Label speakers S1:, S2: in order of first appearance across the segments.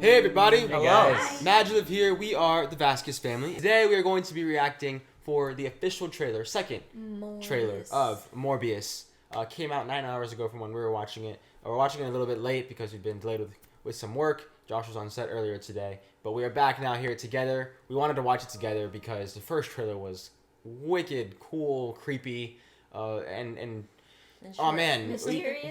S1: Hey everybody!
S2: Hey
S1: Hello!
S2: guys.
S1: MaJeliv here. We are the Vasquez family. Today we are going to be reacting for the official trailer, second trailer of Morbius. Came out 9 hours ago from when we were watching it. We're watching it a little bit late because we've been delayed with some work. Josh was on set earlier today. But we are back now here together. We wanted to watch it together because the first trailer was wicked, cool, creepy, and oh man,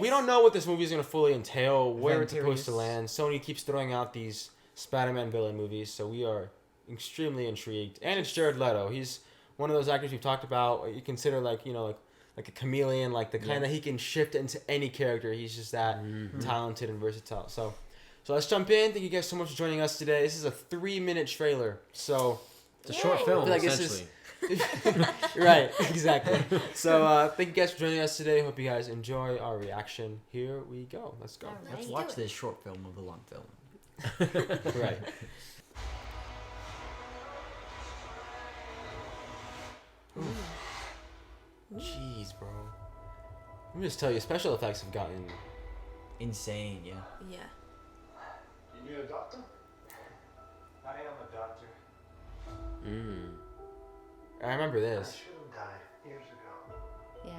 S1: we don't know what this movie is going to fully entail, where it's supposed to land. Sony keeps throwing out these Spider-Man villain movies, so we are extremely intrigued. And it's Jared Leto. He's one of those actors we've talked about. You consider like a chameleon, like the kind that he can shift into any character. He's just that talented and versatile. So let's jump in. Thank you guys so much for joining us today. This is a 3-minute trailer, so
S2: it's a short film,
S1: like
S2: essentially.
S1: Right, exactly. So thank you guys for joining us today. Hope you guys enjoy our reaction. Here we go. Let's go.
S2: Let's watch this short film of a long film.
S1: Right. Jeez, bro. Let me just tell you, special effects have gotten
S2: insane. Yeah.
S3: Yeah.
S4: You need a doctor? I am a doctor.
S1: I remember
S4: I
S1: this.
S4: should have died years ago.
S3: Yeah.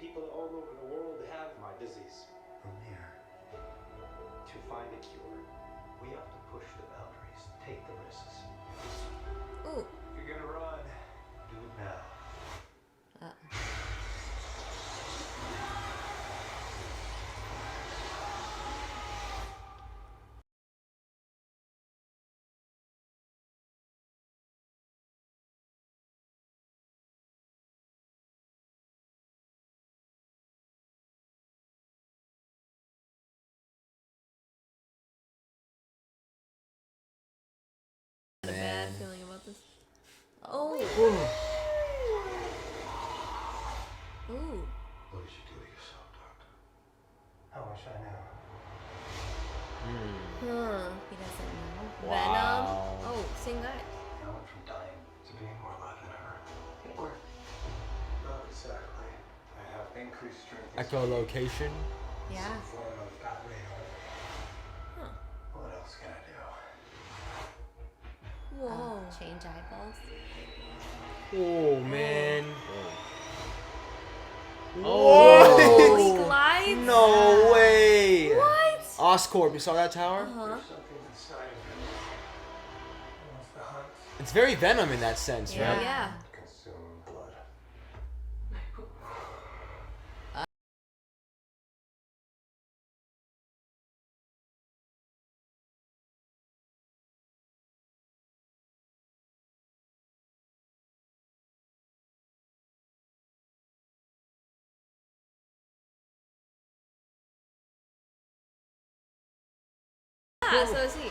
S4: People all over the world have my disease. From here, to find a cure, we have to push the boundaries, take the risks.
S3: Ooh.
S4: If you're gonna run, do it now.
S3: A bad feeling about this. Oh. Ooh.
S4: What did you do to yourself, doctor? I wish I knew.
S3: Huh. He doesn't know.
S1: Wow.
S3: Venom. Oh, same guy.
S4: I went from dying to being more alive than ever. It worked. Not exactly. I have increased strength.
S1: Echolocation.
S3: Yeah.
S4: Some form of fat radar.
S3: Huh.
S4: What else can I do?
S3: Whoa. Change eyeballs.
S1: Oh man.
S3: Oh, he
S1: What?
S3: glides?
S1: No way.
S3: What?
S1: Oscorp, you saw that tower?
S3: Uh-huh.
S4: There's something inside of him. He wants to hunt.
S1: It's very Venom in that sense,
S3: Yeah.
S1: right?
S3: Yeah.
S4: Consume blood.
S3: Ah, so is he.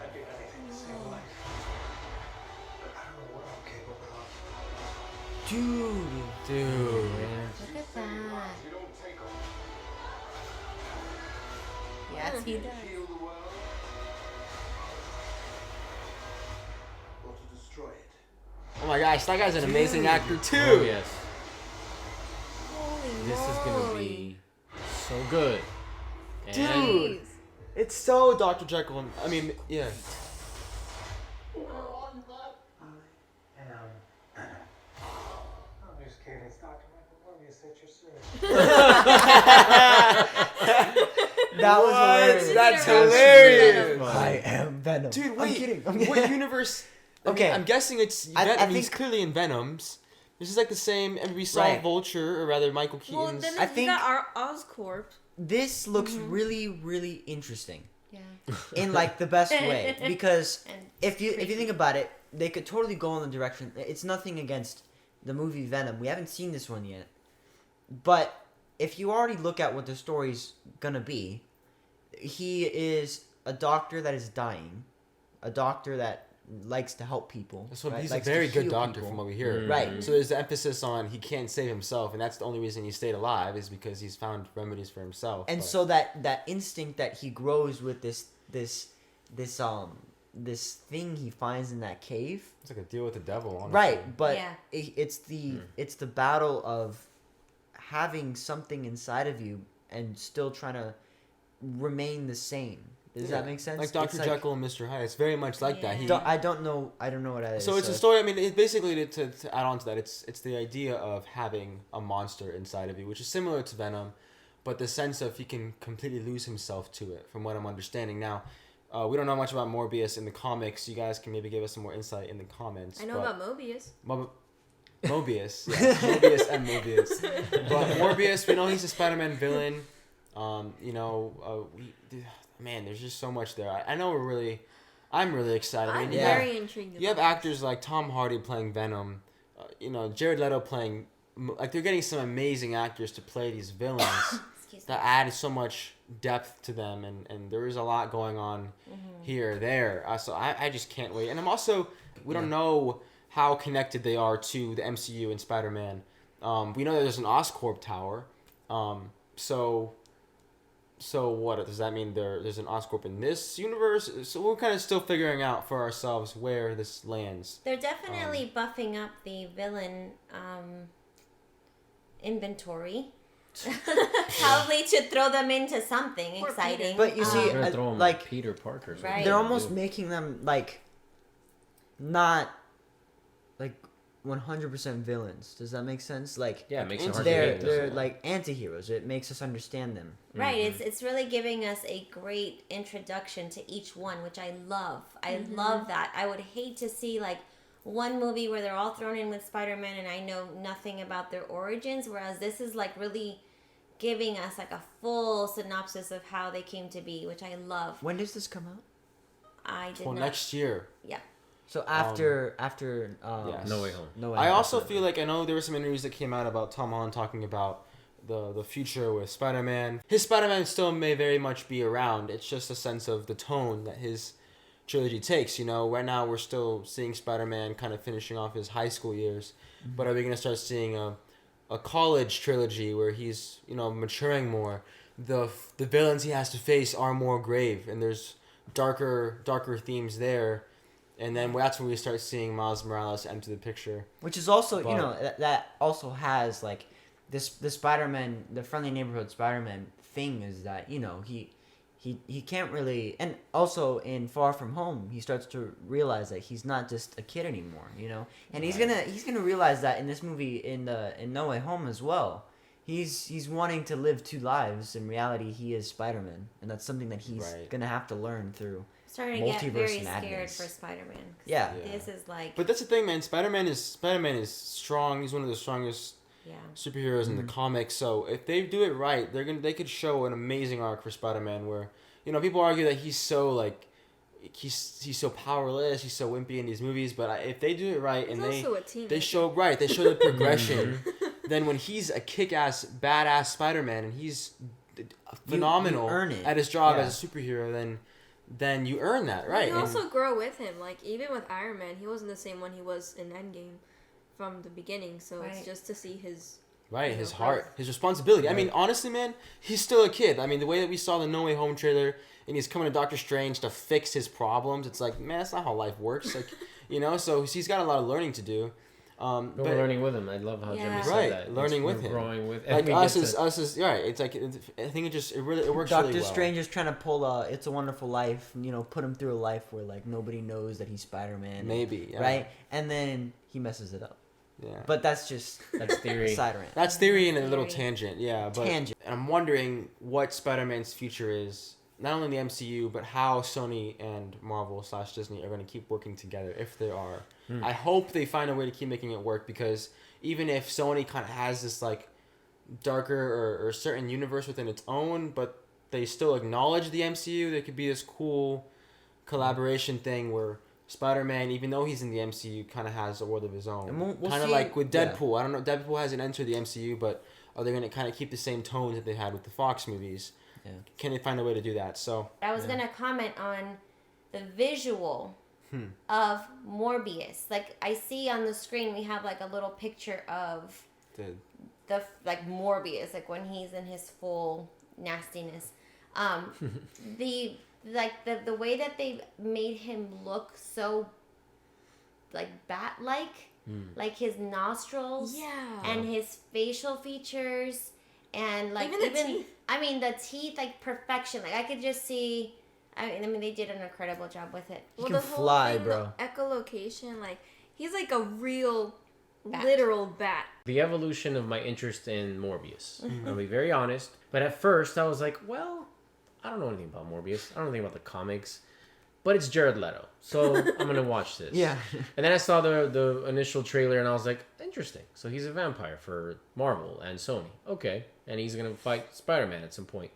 S4: I'd do anything to save a life. But I don't know what I'm capable of.
S1: Dude.
S3: Look at that.
S4: You don't take them.
S3: Yes, he does.
S4: Heal the world. Or to destroy it.
S1: Oh my gosh, that guy's an amazing actor too.
S2: Oh yes.
S3: Holy
S2: This is gonna be so good. And
S1: Dude. It's so Dr. Jekyll and I mean, yeah.
S4: I'm just kidding. It's Dr. Michael Morbius at your service.
S5: That was
S1: What?
S5: hilarious.
S1: That's
S3: Venom.
S1: hilarious.
S5: I am Venom.
S1: Dude,
S5: I'm
S1: wait.
S5: kidding.
S1: What universe?
S5: Okay.
S1: I'm guessing it's.
S5: I
S1: I mean, he's
S5: think-
S1: clearly in Venom's. This is like the same. And we saw
S5: Right.
S1: Vulture, or rather Michael
S3: Well,
S1: Keaton's.
S3: then
S5: I
S3: we
S5: think-
S3: got our Oscorp.
S5: This looks really, really interesting
S3: Yeah.
S5: in like the best way because
S3: And
S5: if you think about it, they could totally go in the direction. It's nothing against the movie Venom. We haven't seen this one yet, but if you already look at what the story's gonna be, he is a doctor that is dying, a doctor that likes to help people.
S1: So
S5: right?
S1: he's
S5: Likes
S1: a
S5: to
S1: very good
S5: heal
S1: doctor
S5: people.
S1: from what we hear.
S5: Right.
S1: So there's the emphasis on he can't save himself, and that's the only reason he stayed alive is because he's found remedies for himself.
S5: And
S1: but-
S5: so that instinct that he grows with this thing he finds in that cave.
S1: it's like a deal with the devil, honestly.
S5: Right, but
S3: Yeah.
S5: it's the battle of having something inside of you and still trying to remain the same. Does
S1: Yeah.
S5: that make sense?
S1: Like Dr.
S5: It's
S1: Jekyll and Mr. Hyde. It's very much like that.
S3: Yeah.
S5: I don't know what that is.
S1: So it's a story. I mean, it basically to add on to that, it's the idea of having a monster inside of you, which is similar to Venom, but the sense of he can completely lose himself to it. From what I'm understanding now, we don't know much about Morbius in the comics. You guys can maybe give us some more insight in the comments.
S3: I know about Mobius.
S1: Mobius, yeah, Mobius and Mobius. But Morbius, we know he's a Spider-Man villain. Man, there's just so much there. I know I'm really excited. I
S3: I'm
S1: mean,
S3: very intrigued.
S1: you have actors like Tom Hardy playing Venom, Jared Leto playing, like they're getting some amazing actors to play these villains that add so much depth to them, and there is a lot going on here, there. So I just can't wait. And I'm also, we don't know how connected they are to the MCU and Spider-Man. We know that there's an Oscorp tower, So what does that mean? There's an Oscorp in this universe. So we're kind of still figuring out for ourselves where this lands.
S6: They're definitely buffing up the villain inventory. Probably to throw them into something exciting.
S5: But you see,
S2: They're throwing
S5: like
S2: Peter Parker.
S6: Right.
S5: they're almost making them like not like 100% villains. Does that make sense? Like
S2: Yeah, it makes it hard to hate.
S5: they're like anti-heroes. It makes us understand them.
S6: Right, it's really giving us a great introduction to each one, which I love. I love that. I would hate to see like one movie where they're all thrown in with Spider-Man and I know nothing about their origins, whereas this is like really giving us like a full synopsis of how they came to be, which I love.
S5: When does this come out?
S6: I did
S1: Well,
S6: not.
S1: next year.
S6: Yeah.
S5: So after
S1: Yes.
S2: No Way Home.
S5: No Way
S1: I
S5: Home.
S1: also feel like, I know there were some interviews that came out about Tom Holland talking about the future with Spider-Man. His Spider-Man still may very much be around. It's just a sense of the tone that his trilogy takes. Right now we're still seeing Spider-Man kind of finishing off his high school years. But are we going to start seeing a college trilogy where he's, maturing more? The villains he has to face are more grave, and there's darker themes there. And then that's when we start seeing Miles Morales enter the picture.
S5: Which is also,
S1: But-
S5: that also has like the Spider-Man, the friendly neighborhood Spider-Man thing is that, he can't really, and also in Far From Home, he starts to realize that he's not just a kid anymore, and he's gonna realize that in this movie in No Way Home as well. He's wanting to live two lives. In reality, he is Spider-Man, and that's something that he's gonna have to learn through.
S6: Starting to get very
S5: Multiverse
S6: scared
S5: madness.
S6: for Spider-Man. 'Cause
S5: Yeah.
S6: This is like,
S1: But that's the thing, man. Spider-Man is strong. He's one of the strongest
S6: yeah.
S1: superheroes in the comics. So if they do it right, they could show an amazing arc for Spider-Man where, people argue that he's so like he's so powerless, he's so wimpy in these movies, but if they do it right and they show the progression, then when he's a kick-ass badass Spider-Man and he's phenomenal
S5: you earn it.
S1: at his job as a superhero, then you earn that, right?
S3: You also grow with him. Like, even with Iron Man, he wasn't the same one he was in Endgame from the beginning. So it's just to see his...
S1: Right, his heart, his responsibility. I mean, honestly, man, he's still a kid. I mean, the way that we saw the No Way Home trailer, and he's coming to Doctor Strange to fix his problems, it's like, man, that's not how life works. Like, so he's got a lot of learning to do.
S2: But we're learning with him. I love how Jimmy said that.
S1: Learning with him.
S2: Growing with
S1: like us is right. It's like I think it works really well.
S5: Doctor Strange is trying to pull It's a Wonderful Life, put him through a life where like nobody knows that he's Spider-Man.
S1: Maybe,
S5: right? And then he messes it up.
S1: Yeah.
S5: But that's
S2: theory.
S5: Side rant.
S1: That's theory in a little tangent. Yeah, but
S5: Tangent.
S1: And I'm wondering what Spider-Man's future is. Not only in the MCU, but how Sony and Marvel / Disney are going to keep working together, if they are. I hope they find a way to keep making it work, because even if Sony kind of has this like darker or certain universe within its own, but they still acknowledge the MCU, there could be this cool collaboration thing where Spider-Man, even though he's in the MCU, kind of has a world of his own.
S5: And we'll
S1: kind of
S5: see-
S1: like with Deadpool. I don't know, Deadpool hasn't entered the MCU, but are they going to kind of keep the same tones that they had with the Fox movies?
S5: Yeah.
S1: Can they find a way to do that? So
S6: I was gonna comment on the visual of Morbius. Like, I see on the screen we have like a little picture of the like Morbius, like when he's in his full nastiness. The way that they made him look so like bat-like, like his nostrils,
S3: Yeah.
S6: and his facial features, and like
S3: Even the teeth.
S6: I mean, the teeth, like, perfection. Like, I could just see... I mean, they did an incredible job with it.
S5: He can fly, bro.
S3: The echolocation, like, he's like a real,
S6: Bat.
S3: literal bat.
S2: The evolution of my interest in Morbius. I'll be very honest. But at first, I was like, well, I don't know anything about Morbius. I don't know anything about the comics. But it's Jared Leto. So I'm going to watch this.
S5: Yeah.
S2: And then I saw the initial trailer and I was like, interesting. So he's a vampire for Marvel and Sony. Okay. And he's going to fight Spider-Man at some point.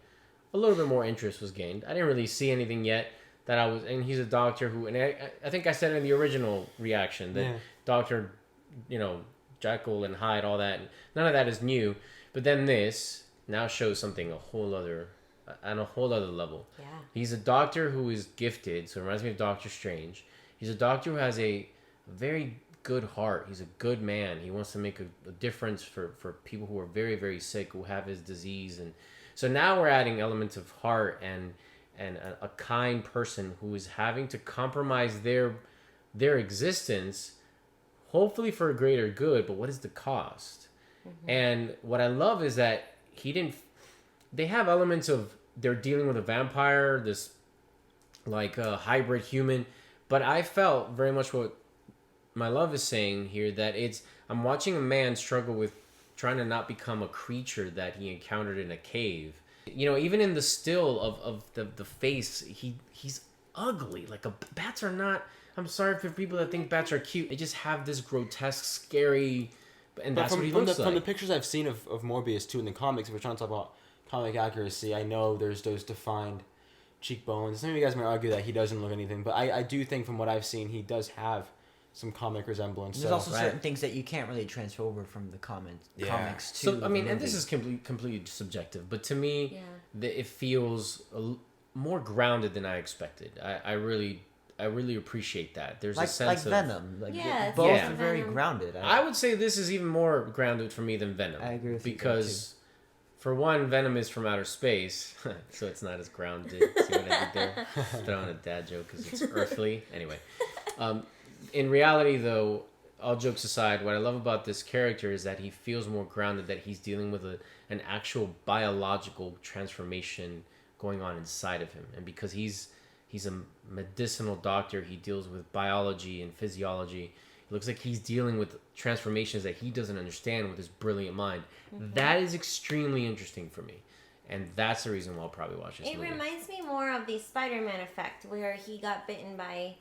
S2: A little bit more interest was gained. I didn't really see anything yet that I was... And he's a doctor who... And I think I said in the original reaction that Dr. Jekyll and Hyde, all that. None of that is new. But then this now shows something on a whole other level.
S6: Yeah.
S2: He's a doctor who is gifted, so it reminds me of Doctor Strange. He's a doctor who has a very good heart. He's a good man. He wants to make a difference for people who are very, very sick, who have his disease. And so now we're adding elements of heart and a kind person who is having to compromise their existence, hopefully for a greater good, but what is the cost? Mm-hmm. And what I love is that they have elements of they're dealing with a vampire, this like a hybrid human, but I felt very much what MaJeliv is saying here, that I'm watching a man struggle with trying to not become a creature that he encountered in a cave. Even in the still of the face, he's ugly. Like bats are not. I'm sorry for people that think bats are cute. They just have this grotesque, scary, and that's what he looks like.
S1: From the pictures I've seen of Morbius too in the comics, if we're trying to talk about comic accuracy, I know there's those defined cheekbones. Some of you guys might argue that he doesn't look anything, but I do think from what I've seen, he does have some comic resemblance.
S5: There's also certain things that you can't really transfer over from the comics to.
S2: So I mean, and this is completely subjective, but to me, it feels more grounded than I expected. I really appreciate that. There's a sense of
S5: Venom. Both are very grounded.
S2: I would say this is even more grounded for me than Venom.
S5: I agree with
S2: because for one, Venom is from outer space, so it's not as grounded. See what I did there? Throwing a dad joke because it's earthly. Anyway, in reality, though, all jokes aside, what I love about this character is that he feels more grounded, that he's dealing with an actual biological transformation going on inside of him. And because he's a medicinal doctor, he deals with biology and physiology. It looks like he's dealing with transformations that he doesn't understand with his brilliant mind. Mm-hmm. That is extremely interesting for me. And that's the reason why I'll probably watch this movie.
S6: It reminds me more of the Spider-Man effect, where he got bitten by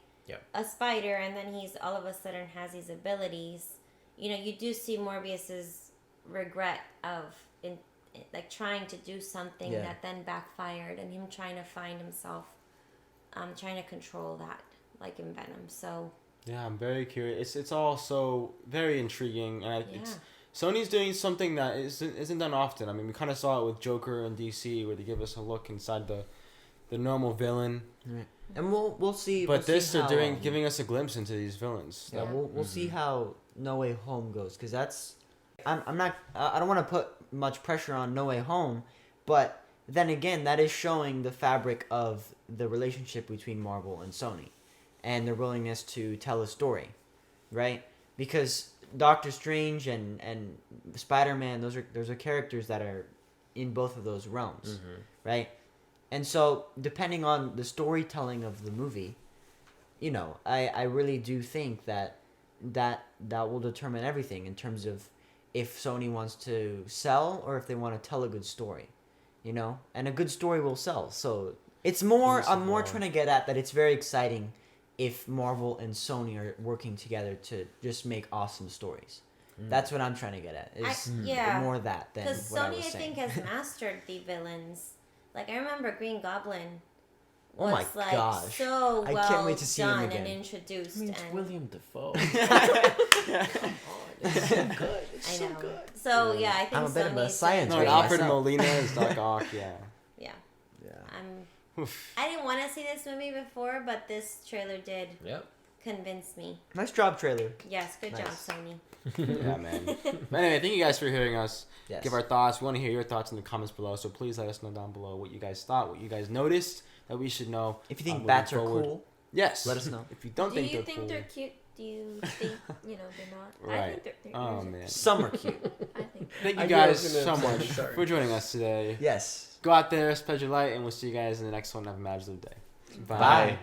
S6: a spider and then he's all of a sudden has these abilities. You do see Morbius's regret of trying to do something that then backfired, and him trying to find himself, trying to control that, like in Venom. So
S1: yeah, I'm very curious. It's all so very intriguing, and Sony's doing something that isn't done often. I mean, we kind of saw it with Joker and DC, where they give us a look inside the normal villain.
S5: Right. And we'll see.
S1: But they're giving us a glimpse into these villains.
S5: Yeah, we'll see how No Way Home goes, because that's I don't want to put much pressure on No Way Home, but then again, that is showing the fabric of the relationship between Marvel and Sony, and their willingness to tell a story, right? Because Doctor Strange and Spider-Man, those are characters that are in both of those realms, right? And so, depending on the storytelling of the movie, I really do think that will determine everything in terms of if Sony wants to sell or if they want to tell a good story, and a good story will sell. So it's more, I'm more trying to get at that it's very exciting if Marvel and Sony are working together to just make awesome stories. That's what I'm trying to get at. Is more that than what I was saying.
S6: Because Sony, I think, has mastered the villains. Like, I remember Green Goblin
S5: was, gosh.
S6: so well
S5: I can't wait to see him
S6: done
S5: again.
S6: and introduced.
S2: It's William Dafoe.
S6: Come on, it's so good. It's so good. So, I think
S5: I'm a bit of a science
S1: No, Alfred Molina is Doc Ock,
S6: Yeah. I didn't want to see this movie before, but this trailer did convince me.
S5: Nice job, trailer.
S6: Yes, good job, Sony.
S1: Yeah, man. But anyway, thank you guys for hearing us give our thoughts. We want to hear your thoughts in the comments below, so please let us know down below what you guys thought, what you guys noticed that we should know.
S5: If you think bats are cool,
S1: yes,
S5: let us know.
S1: If you don't think they're cool.
S3: Do you think they're cute? Do you think, they're not?
S1: Right.
S3: I think they're
S1: oh, man.
S5: Some are cute.
S3: I think
S1: Thank you guys so much for joining us today.
S5: Yes.
S1: Go out there, spread your light, and we'll see you guys in the next one. Have a MaJeliv day.
S5: Bye.